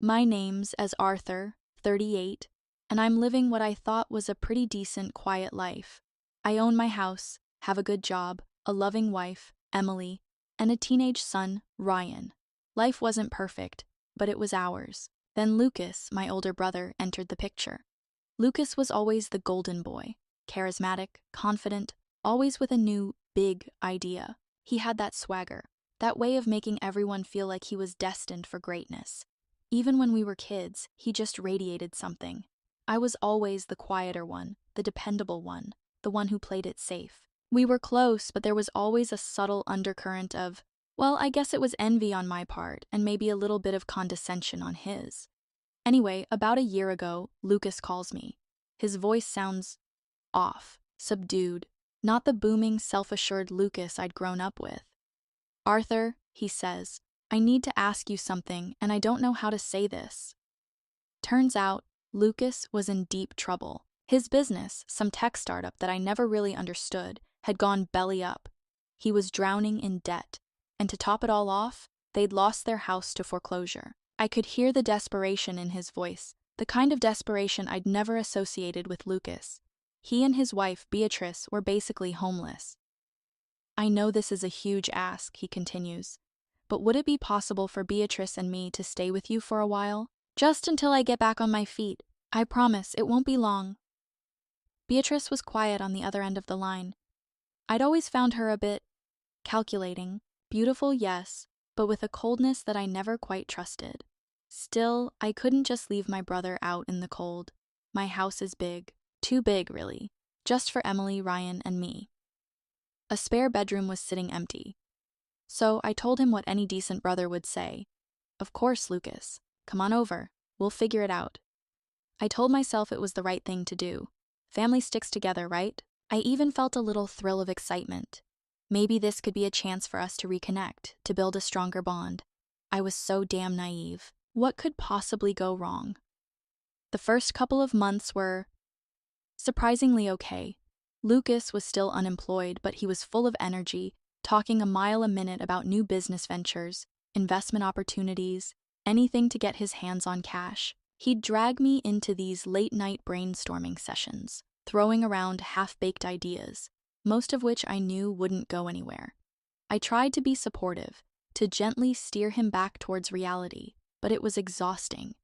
My name's as Arthur, 38, and I'm living what I thought was a pretty decent, quiet life. I own my house, have a good job, a loving wife, Emily, and a teenage son, Ryan. Life wasn't perfect, but it was ours. Then Lucas, my older brother, entered the picture. Lucas was always the golden boy, charismatic, confident, always with a new, big idea. He had that swagger, that way of making everyone feel like he was destined for greatness. Even when we were kids, he just radiated something. I was always the quieter one, the dependable one, the one who played it safe. We were close, but there was always a subtle undercurrent of, well, I guess it was envy on my part, and maybe a little bit of condescension on his. Anyway, about a year ago, Lucas calls me. His voice sounds off, subdued, not the booming, self-assured Lucas I'd grown up with. Arthur, he says, I need to ask you something, and I don't know how to say this. Turns out, Lucas was in deep trouble. His business, some tech startup that I never really understood, had gone belly up. He was drowning in debt, and to top it all off, they'd lost their house to foreclosure. I could hear the desperation in his voice, the kind of desperation I'd never associated with Lucas. He and his wife, Beatrice, were basically homeless. I know this is a huge ask, he continues, but would it be possible for Beatrice and me to stay with you for a while? Just until I get back on my feet. I promise, it won't be long. Beatrice was quiet on the other end of the line. I'd always found her a bit calculating, beautiful, yes, but with a coldness that I never quite trusted. Still, I couldn't just leave my brother out in the cold. My house is big, too big, really, just for Emily, Ryan, and me. A spare bedroom was sitting empty. So I told him what any decent brother would say. Of course, Lucas. Come on over. We'll figure it out. I told myself it was the right thing to do. Family sticks together, right? I even felt a little thrill of excitement. Maybe this could be a chance for us to reconnect, to build a stronger bond. I was so damn naive. What could possibly go wrong? The first couple of months were surprisingly okay. Lucas was still unemployed, but he was full of energy, talking a mile a minute about new business ventures, investment opportunities, anything to get his hands on cash. He'd drag me into these late-night brainstorming sessions, throwing around half-baked ideas, most of which I knew wouldn't go anywhere. I tried to be supportive, to gently steer him back towards reality, but it was exhausting.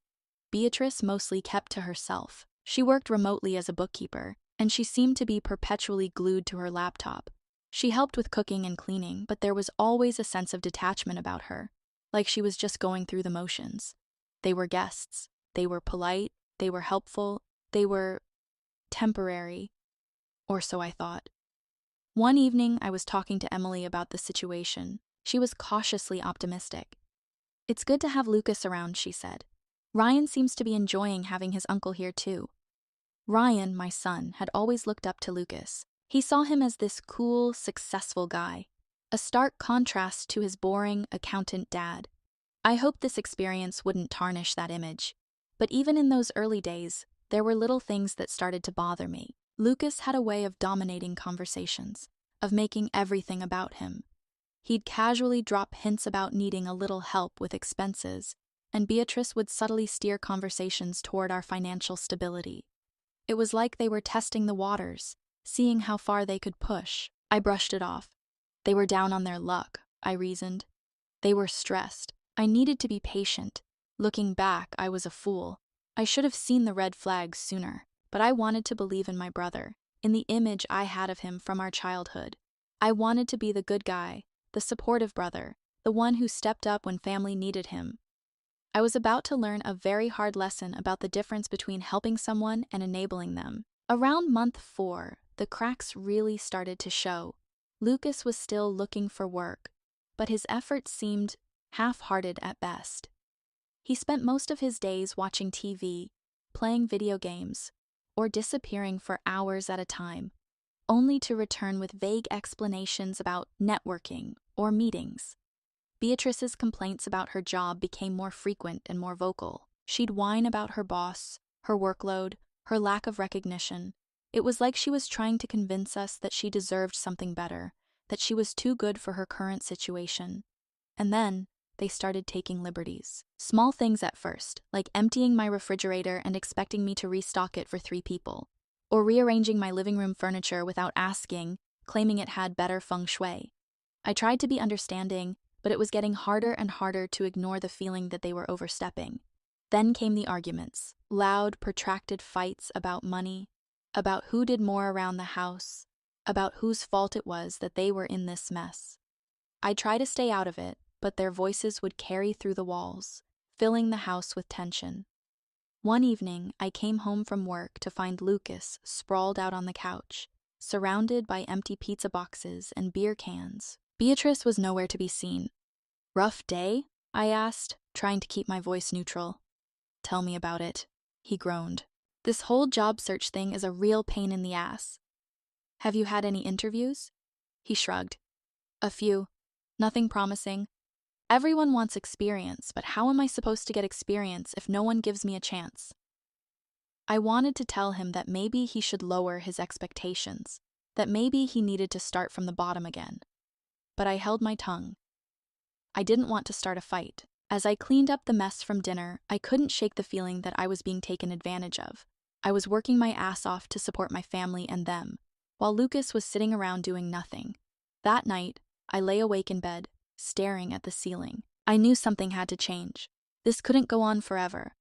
Beatrice mostly kept to herself. She worked remotely as a bookkeeper, and she seemed to be perpetually glued to her laptop. She helped with cooking and cleaning, but there was always a sense of detachment about her, like she was just going through the motions. They were guests. They were polite. They were helpful. They were temporary, or so I thought. One evening, I was talking to Emily about the situation. She was cautiously optimistic. It's good to have Lucas around, she said. Ryan seems to be enjoying having his uncle here too. Ryan, my son, had always looked up to Lucas. He saw him as this cool, successful guy, a stark contrast to his boring accountant dad. I hoped this experience wouldn't tarnish that image. But even in those early days, there were little things that started to bother me. Lucas had a way of dominating conversations, of making everything about him. He'd casually drop hints about needing a little help with expenses, and Beatrice would subtly steer conversations toward our financial stability. It was like they were testing the waters, seeing how far they could push. I brushed it off. They were down on their luck, I reasoned. They were stressed. I needed to be patient. Looking back, I was a fool. I should have seen the red flags sooner, but I wanted to believe in my brother, in the image I had of him from our childhood. I wanted to be the good guy, the supportive brother, the one who stepped up when family needed him. I was about to learn a very hard lesson about the difference between helping someone and enabling them. Around month 4, the cracks really started to show. Lucas was still looking for work, but his efforts seemed half-hearted at best. He spent most of his days watching TV, playing video games, or disappearing for hours at a time, only to return with vague explanations about networking or meetings. Beatrice's complaints about her job became more frequent and more vocal. She'd whine about her boss, her workload, her lack of recognition. It was like she was trying to convince us that she deserved something better, that she was too good for her current situation. And then, they started taking liberties. Small things at first, like emptying my refrigerator and expecting me to restock it for 3 people, or rearranging my living room furniture without asking, claiming it had better feng shui. I tried to be understanding, but it was getting harder and harder to ignore the feeling that they were overstepping. Then came the arguments, loud, protracted fights about money, about who did more around the house, about whose fault it was that they were in this mess. I tried to stay out of it, but their voices would carry through the walls, filling the house with tension. One evening, I came home from work to find Lucas sprawled out on the couch, surrounded by empty pizza boxes and beer cans. Beatrice was nowhere to be seen. "Rough day?" I asked, trying to keep my voice neutral. "Tell me about it," he groaned. "This whole job search thing is a real pain in the ass." "Have you had any interviews?" He shrugged. "A few. Nothing promising. Everyone wants experience, but how am I supposed to get experience if no one gives me a chance?" I wanted to tell him that maybe he should lower his expectations, that maybe he needed to start from the bottom again. But I held my tongue. I didn't want to start a fight. As I cleaned up the mess from dinner, I couldn't shake the feeling that I was being taken advantage of. I was working my ass off to support my family and them, while Lucas was sitting around doing nothing. That night, I lay awake in bed, staring at the ceiling. I knew something had to change. This couldn't go on forever.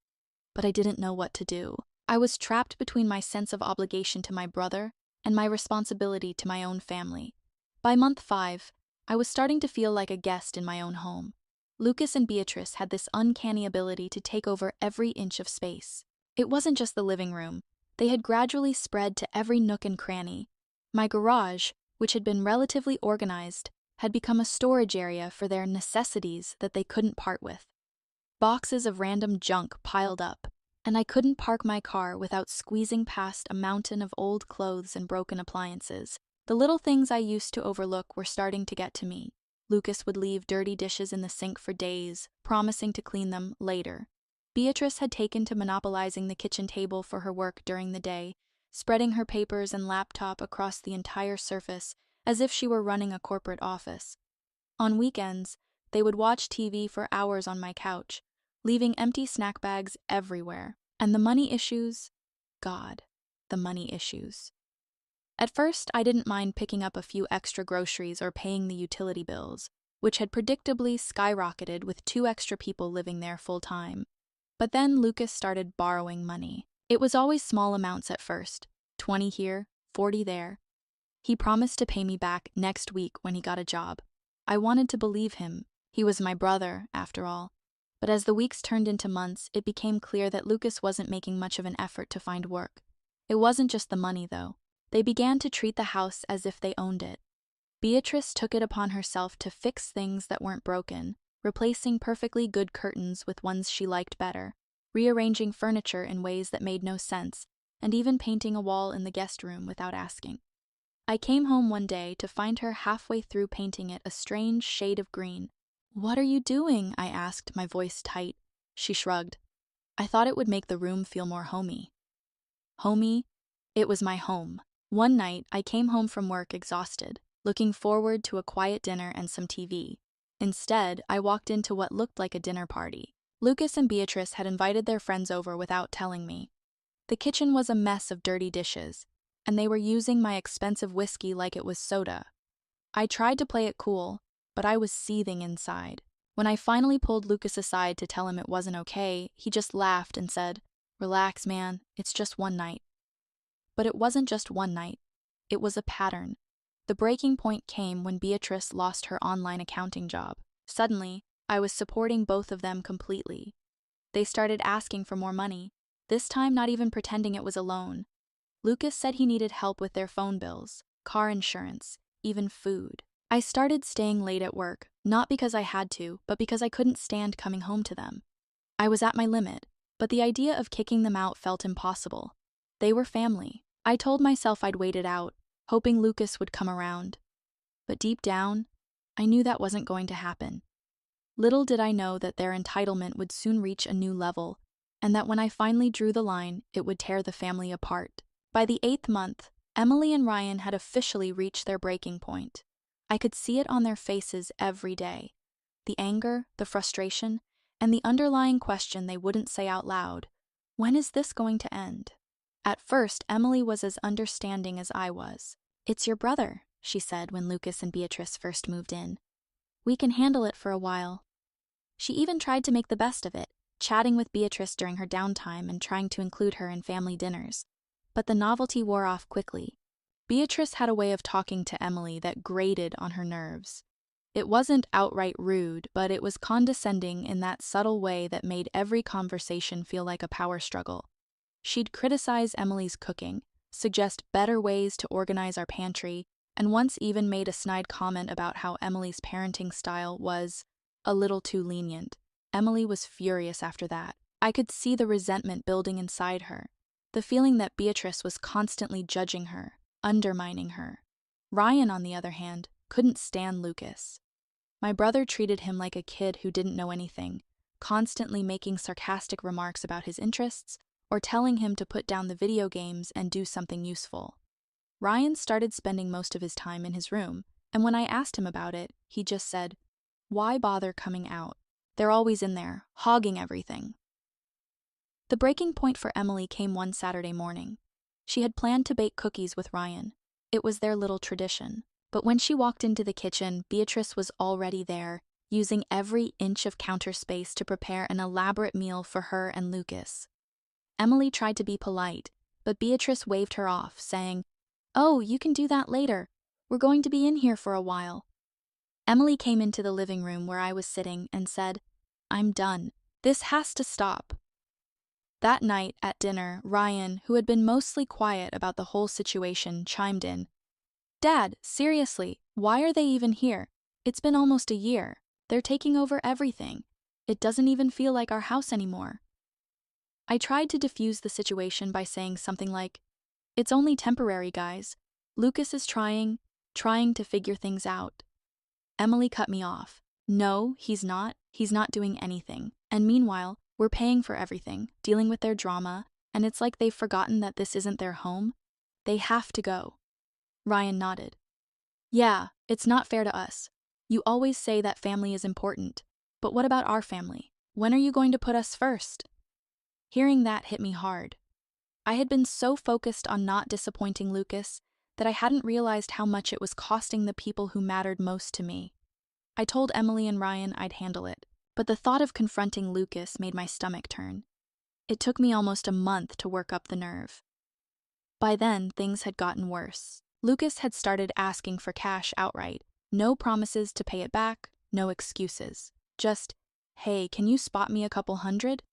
But I didn't know what to do. I was trapped between my sense of obligation to my brother and my responsibility to my own family. By month 5, I was starting to feel like a guest in my own home. Lucas and Beatrice had this uncanny ability to take over every inch of space. It wasn't just the living room. They had gradually spread to every nook and cranny. My garage, which had been relatively organized, had become a storage area for their necessities that they couldn't part with. Boxes of random junk piled up, and I couldn't park my car without squeezing past a mountain of old clothes and broken appliances. The little things I used to overlook were starting to get to me. Lucas would leave dirty dishes in the sink for days, promising to clean them later. Beatrice had taken to monopolizing the kitchen table for her work during the day, spreading her papers and laptop across the entire surface as if she were running a corporate office. On weekends, they would watch TV for hours on my couch, leaving empty snack bags everywhere. And the money issues? God, the money issues. At first, I didn't mind picking up a few extra groceries or paying the utility bills, which had predictably skyrocketed with 2 extra people living there full-time. But then Lucas started borrowing money. It was always small amounts at first, 20 here, 40 there. He promised to pay me back next week when he got a job. I wanted to believe him. He was my brother, after all. But as the weeks turned into months, it became clear that Lucas wasn't making much of an effort to find work. It wasn't just the money, though. They began to treat the house as if they owned it. Beatrice took it upon herself to fix things that weren't broken, replacing perfectly good curtains with ones she liked better, rearranging furniture in ways that made no sense, and even painting a wall in the guest room without asking. I came home one day to find her halfway through painting it a strange shade of green. "What are you doing?" I asked, my voice tight. She shrugged. "I thought it would make the room feel more homey." Homey? It was my home. One night, I came home from work exhausted, looking forward to a quiet dinner and some TV. Instead, I walked into what looked like a dinner party. Lucas and Beatrice had invited their friends over without telling me. The kitchen was a mess of dirty dishes, and they were using my expensive whiskey like it was soda. I tried to play it cool, but I was seething inside. When I finally pulled Lucas aside to tell him it wasn't okay, he just laughed and said, "Relax, man, it's just one night." But it wasn't just one night. It was a pattern. The breaking point came when Beatrice lost her online accounting job. Suddenly, I was supporting both of them completely. They started asking for more money, this time not even pretending it was a loan. Lucas said he needed help with their phone bills, car insurance, even food. I started staying late at work, not because I had to, but because I couldn't stand coming home to them. I was at my limit, but the idea of kicking them out felt impossible. They were family. I told myself I'd wait it out, hoping Lucas would come around. But deep down, I knew that wasn't going to happen. Little did I know that their entitlement would soon reach a new level, and that when I finally drew the line, it would tear the family apart. By the 8th month, Emily and Ryan had officially reached their breaking point. I could see it on their faces every day. the anger, the frustration, and the underlying question they wouldn't say out loud: when is this going to end? At first, Emily was as understanding as I was. "It's your brother," she said when Lucas and Beatrice first moved in. "We can handle it for a while." She even tried to make the best of it, chatting with Beatrice during her downtime and trying to include her in family dinners. But the novelty wore off quickly. Beatrice had a way of talking to Emily that grated on her nerves. It wasn't outright rude, but it was condescending in that subtle way that made every conversation feel like a power struggle. She'd criticize Emily's cooking, suggest better ways to organize our pantry, and once even made a snide comment about how Emily's parenting style was a little too lenient. Emily was furious after that. I could see the resentment building inside her, the feeling that Beatrice was constantly judging her, undermining her. Ryan, on the other hand, couldn't stand Lucas. My brother treated him like a kid who didn't know anything, constantly making sarcastic remarks about his interests or telling him to put down the video games and do something useful. Ryan started spending most of his time in his room, and when I asked him about it, he just said, "Why bother coming out? They're always in there, hogging everything." The breaking point for Emily came one Saturday morning. She had planned to bake cookies with Ryan. It was their little tradition. But when she walked into the kitchen, Beatrice was already there, using every inch of counter space to prepare an elaborate meal for her and Lucas. Emily tried to be polite, but Beatrice waved her off, saying, "Oh, you can do that later. We're going to be in here for a while." Emily came into the living room where I was sitting and said, "I'm done. This has to stop." That night at dinner, Ryan, who had been mostly quiet about the whole situation, chimed in. "Dad, seriously, why are they even here? It's been almost a year. They're taking over everything. It doesn't even feel like our house anymore." I tried to diffuse the situation by saying something like, "It's only temporary, guys. Lucas is trying to figure things out." Emily cut me off. "No, he's not. He's not doing anything. And meanwhile, we're paying for everything, dealing with their drama, and it's like they've forgotten that this isn't their home. They have to go." Ryan nodded. "Yeah, it's not fair to us. You always say that family is important. But what about our family? When are you going to put us first?" Hearing that hit me hard. I had been so focused on not disappointing Lucas that I hadn't realized how much it was costing the people who mattered most to me. I told Emily and Ryan I'd handle it, but the thought of confronting Lucas made my stomach turn. It took me almost a month to work up the nerve. By then, things had gotten worse. Lucas had started asking for cash outright. No promises to pay it back, no excuses. Just, "Hey, can you spot me a couple hundred?"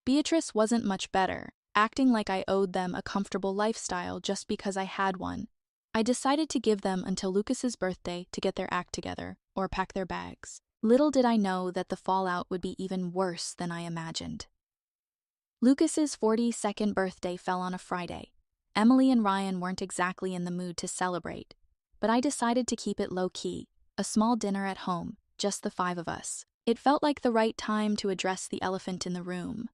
Beatrice wasn't much better, acting like I owed them a comfortable lifestyle just because I had one. I decided to give them until Lucas's birthday to get their act together, or pack their bags. Little did I know that the fallout would be even worse than I imagined. Lucas's 42nd birthday fell on a Friday. Emily and Ryan weren't exactly in the mood to celebrate, but I decided to keep it low-key, a small dinner at home, just the 5 of us. It felt like the right time to address the elephant in the room.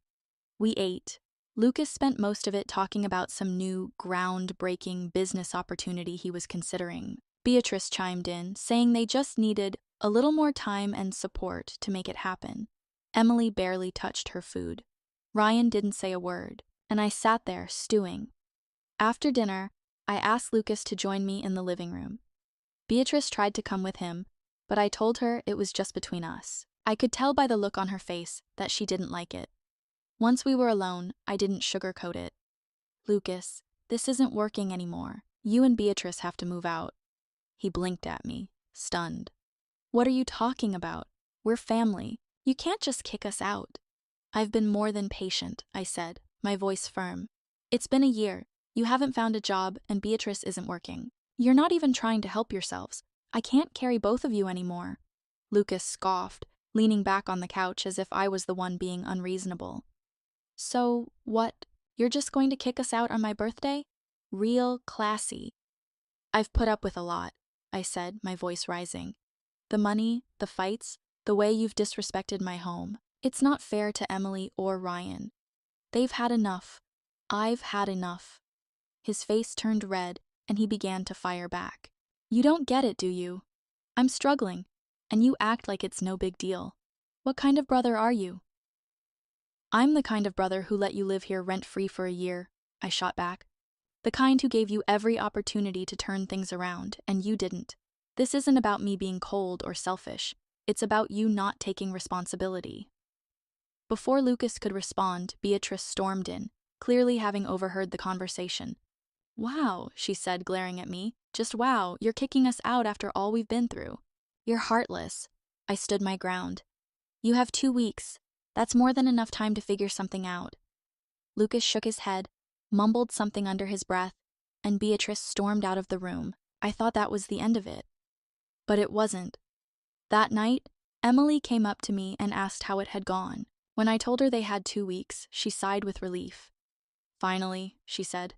We ate. Lucas spent most of it talking about some new, groundbreaking business opportunity he was considering. Beatrice chimed in, saying they just needed a little more time and support to make it happen. Emily barely touched her food. Ryan didn't say a word, and I sat there stewing. After dinner, I asked Lucas to join me in the living room. Beatrice tried to come with him, but I told her it was just between us. I could tell by the look on her face that she didn't like it. Once we were alone, I didn't sugarcoat it. "Lucas, this isn't working anymore. You and Beatrice have to move out." He blinked at me, stunned. "What are you talking about? We're family. You can't just kick us out." "I've been more than patient," I said, my voice firm. "It's been a year. You haven't found a job, and Beatrice isn't working. You're not even trying to help yourselves. I can't carry both of you anymore." Lucas scoffed, leaning back on the couch as if I was the one being unreasonable. "So, what? You're just going to kick us out on my birthday? Real classy." "I've put up with a lot," I said, my voice rising. "The money, the fights, the way you've disrespected my home. It's not fair to Emily or Ryan. They've had enough. I've had enough." His face turned red, and he began to fire back. "You don't get it, do you? I'm struggling. and you act like it's no big deal. What kind of brother are you?" "I'm the kind of brother who let you live here rent-free for a year," I shot back. "The kind who gave you every opportunity to turn things around, and you didn't. This isn't about me being cold or selfish. It's about you not taking responsibility." Before Lucas could respond, Beatrice stormed in, clearly having overheard the conversation. "Wow," she said, glaring at me. "Just wow, you're kicking us out after all we've been through. You're heartless." I stood my ground. "You have 2 weeks. That's more than enough time to figure something out." Lucas shook his head, mumbled something under his breath, and Beatrice stormed out of the room. I thought that was the end of it. But it wasn't. That night, Emily came up to me and asked how it had gone. When I told her they had 2 weeks, she sighed with relief. "Finally," she said.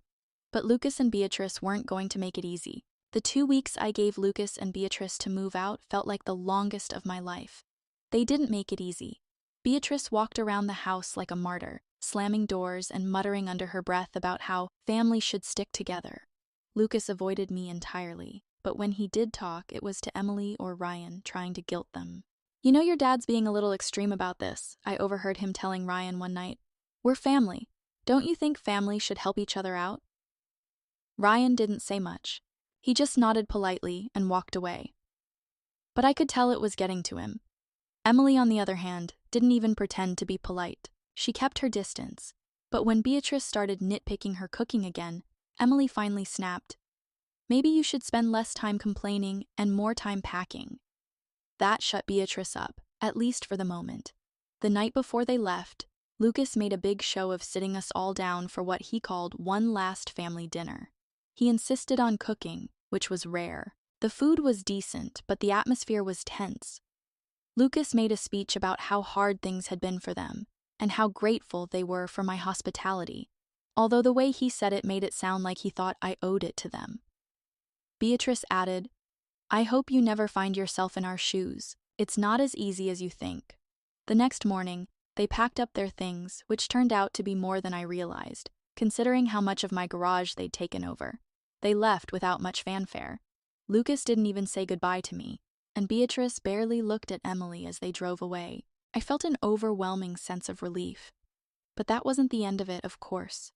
But Lucas and Beatrice weren't going to make it easy. The 2 weeks I gave Lucas and Beatrice to move out felt like the longest of my life. They didn't make it easy. Beatrice walked around the house like a martyr, slamming doors and muttering under her breath about how family should stick together. Lucas avoided me entirely, but when he did talk, it was to Emily or Ryan, trying to guilt them. "You know your dad's being a little extreme about this," I overheard him telling Ryan one night. "We're family. Don't you think family should help each other out?" Ryan didn't say much. He just nodded politely and walked away. But I could tell it was getting to him. Emily, on the other hand, didn't even pretend to be polite. She kept her distance. But when Beatrice started nitpicking her cooking again, Emily finally snapped, "Maybe you should spend less time complaining and more time packing." That shut Beatrice up, at least for the moment. The night before they left, Lucas made a big show of sitting us all down for what he called one last family dinner. He insisted on cooking, which was rare. The food was decent, but the atmosphere was tense. Lucas made a speech about how hard things had been for them, and how grateful they were for my hospitality, although the way he said it made it sound like he thought I owed it to them. Beatrice added, "I hope you never find yourself in our shoes. It's not as easy as you think." The next morning, they packed up their things, which turned out to be more than I realized, considering how much of my garage they'd taken over. They left without much fanfare. Lucas didn't even say goodbye to me, and Beatrice barely looked at Emily as they drove away. I felt an overwhelming sense of relief. But that wasn't the end of it, of course.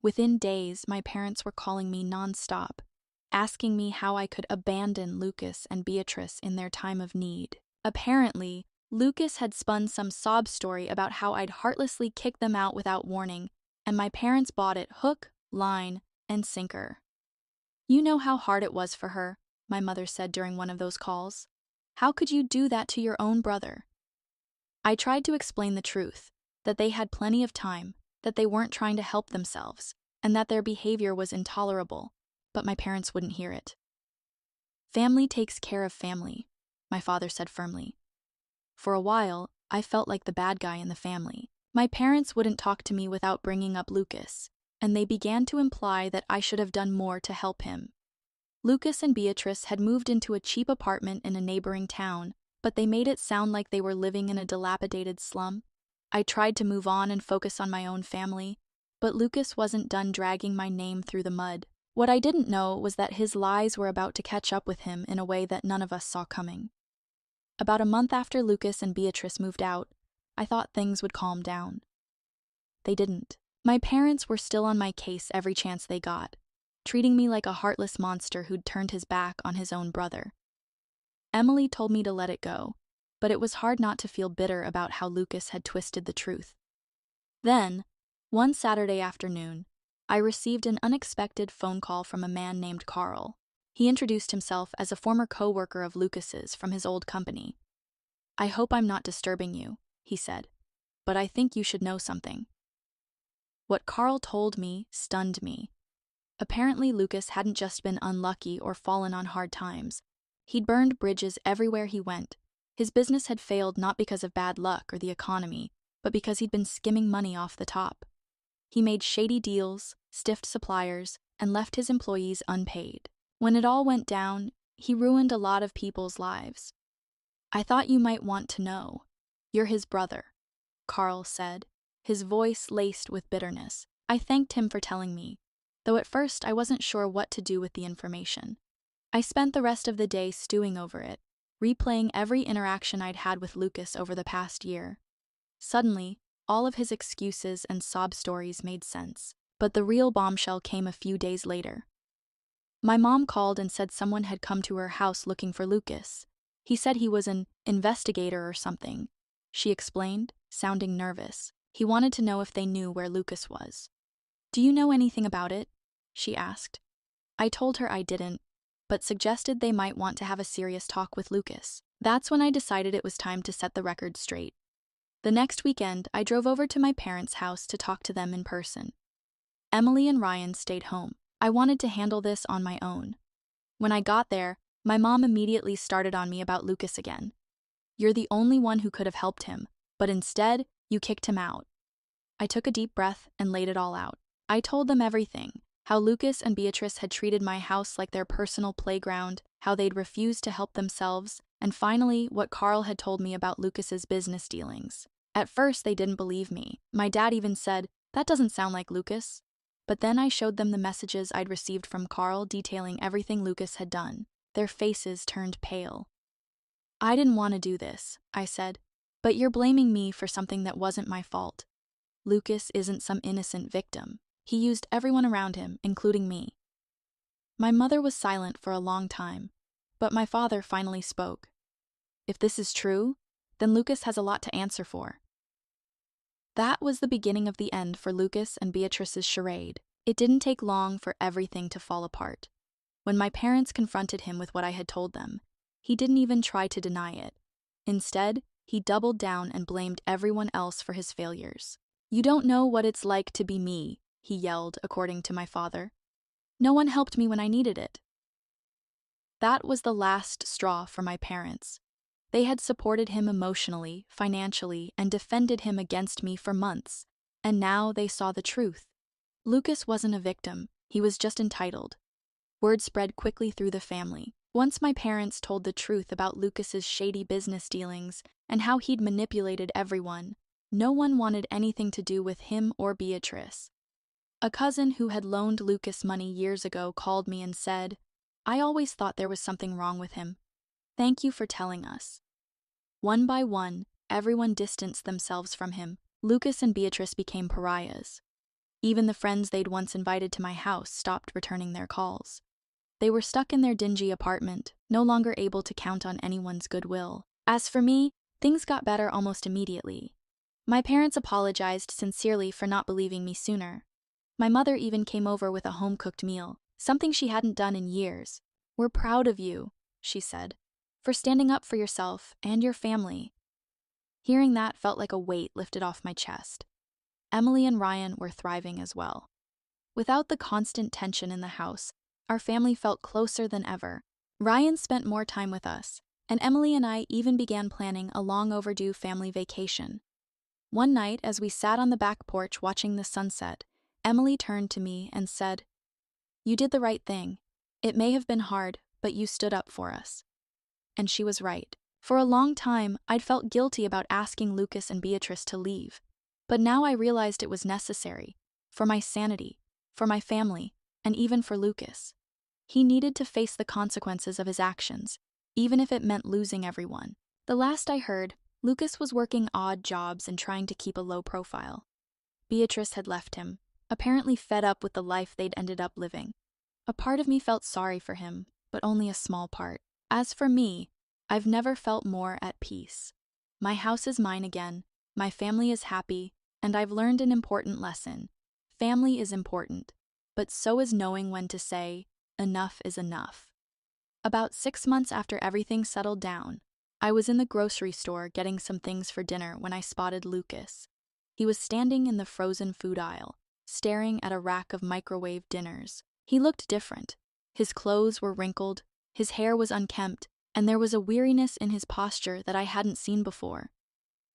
Within days, my parents were calling me nonstop, asking me how I could abandon Lucas and Beatrice in their time of need. Apparently, Lucas had spun some sob story about how I'd heartlessly kicked them out without warning, and my parents bought it hook, line, and sinker. "You know how hard it was for her," my mother said during one of those calls. "How could you do that to your own brother?" I tried to explain the truth, that they had plenty of time, that they weren't trying to help themselves, and that their behavior was intolerable, but my parents wouldn't hear it. "Family takes care of family," my father said firmly. For a while, I felt like the bad guy in the family. My parents wouldn't talk to me without bringing up Lucas, and they began to imply that I should have done more to help him. Lucas and Beatrice had moved into a cheap apartment in a neighboring town, but they made it sound like they were living in a dilapidated slum. I tried to move on and focus on my own family, but Lucas wasn't done dragging my name through the mud. What I didn't know was that his lies were about to catch up with him in a way that none of us saw coming. About a month after Lucas and Beatrice moved out, I thought things would calm down. They didn't. My parents were still on my case every chance they got, treating me like a heartless monster who'd turned his back on his own brother. Emily told me to let it go, but it was hard not to feel bitter about how Lucas had twisted the truth. Then, one Saturday afternoon, I received an unexpected phone call from a man named Carl. He introduced himself as a former co-worker of Lucas's from his old company. "I hope I'm not disturbing you," he said, "but I think you should know something." What Carl told me stunned me. Apparently, Lucas hadn't just been unlucky or fallen on hard times. He'd burned bridges everywhere he went. His business had failed not because of bad luck or the economy, but because he'd been skimming money off the top. He made shady deals, stiffed suppliers, and left his employees unpaid. When it all went down, he ruined a lot of people's lives. "I thought you might want to know. You're his brother," Carl said, his voice laced with bitterness. I thanked him for telling me, though at first I wasn't sure what to do with the information. I spent the rest of the day stewing over it, replaying every interaction I'd had with Lucas over the past year. Suddenly, all of his excuses and sob stories made sense, but the real bombshell came a few days later. My mom called and said someone had come to her house looking for Lucas. He said he was an investigator or something, she explained, sounding nervous. He wanted to know if they knew where Lucas was. "Do you know anything about it?" she asked. I told her I didn't, but suggested they might want to have a serious talk with Lucas. That's when I decided it was time to set the record straight. The next weekend, I drove over to my parents' house to talk to them in person. Emily and Ryan stayed home. I wanted to handle this on my own. When I got there, my mom immediately started on me about Lucas again. "You're the only one who could have helped him, but instead, you kicked him out." I took a deep breath and laid it all out. I told them everything, how Lucas and Beatrice had treated my house like their personal playground, how they'd refused to help themselves, and finally, what Carl had told me about Lucas's business dealings. At first, they didn't believe me. My dad even said, "That doesn't sound like Lucas." But then I showed them the messages I'd received from Carl detailing everything Lucas had done. Their faces turned pale. "I didn't want to do this," I said, "but you're blaming me for something that wasn't my fault. Lucas isn't some innocent victim. He used everyone around him, including me." My mother was silent for a long time, but my father finally spoke. "If this is true, then Lucas has a lot to answer for." That was the beginning of the end for Lucas and Beatrice's charade. It didn't take long for everything to fall apart. When my parents confronted him with what I had told them, he didn't even try to deny it. Instead, he doubled down and blamed everyone else for his failures. "You don't know what it's like to be me," he yelled, according to my father. "No one helped me when I needed it." That was the last straw for my parents. They had supported him emotionally, financially, and defended him against me for months, and now they saw the truth. Lucas wasn't a victim, he was just entitled. Word spread quickly through the family. Once my parents told the truth about Lucas's shady business dealings and how he'd manipulated everyone, no one wanted anything to do with him or Beatrice. A cousin who had loaned Lucas money years ago called me and said, "I always thought there was something wrong with him. Thank you for telling us." One by one, everyone distanced themselves from him. Lucas and Beatrice became pariahs. Even the friends they'd once invited to my house stopped returning their calls. They were stuck in their dingy apartment, no longer able to count on anyone's goodwill. As for me, things got better almost immediately. My parents apologized sincerely for not believing me sooner. My mother even came over with a home-cooked meal, something she hadn't done in years. "We're proud of you," she said, "for standing up for yourself and your family." Hearing that felt like a weight lifted off my chest. Emily and Ryan were thriving as well. Without the constant tension in the house, our family felt closer than ever. Ryan spent more time with us, and Emily and I even began planning a long-overdue family vacation. One night, as we sat on the back porch watching the sunset, Emily turned to me and said, "You did the right thing. It may have been hard, but you stood up for us." And she was right. For a long time, I'd felt guilty about asking Lucas and Beatrice to leave. But now I realized it was necessary. For my sanity, for my family, and even for Lucas. He needed to face the consequences of his actions, even if it meant losing everyone. The last I heard, Lucas was working odd jobs and trying to keep a low profile. Beatrice had left him, apparently fed up with the life they'd ended up living. A part of me felt sorry for him, but only a small part. As for me, I've never felt more at peace. My house is mine again, my family is happy, and I've learned an important lesson. Family is important, but so is knowing when to say, enough is enough. About 6 months after everything settled down, I was in the grocery store getting some things for dinner when I spotted Lucas. He was standing in the frozen food aisle, staring at a rack of microwave dinners. He looked different. His clothes were wrinkled, his hair was unkempt, and there was a weariness in his posture that I hadn't seen before.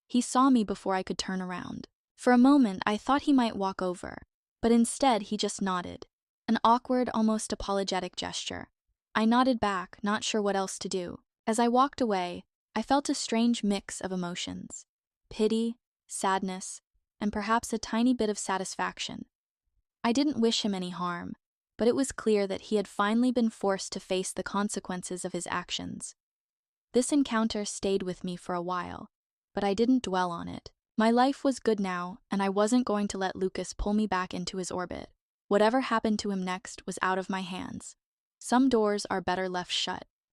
He saw me before I could turn around. For a moment, I thought he might walk over, but instead he just nodded, an awkward, almost apologetic gesture. I nodded back, not sure what else to do. As I walked away, I felt a strange mix of emotions: pity, sadness, and perhaps a tiny bit of satisfaction. I didn't wish him any harm, but it was clear that he had finally been forced to face the consequences of his actions. This encounter stayed with me for a while, but I didn't dwell on it. My life was good now, and I wasn't going to let Lucas pull me back into his orbit. Whatever happened to him next was out of my hands. Some doors are better left shut.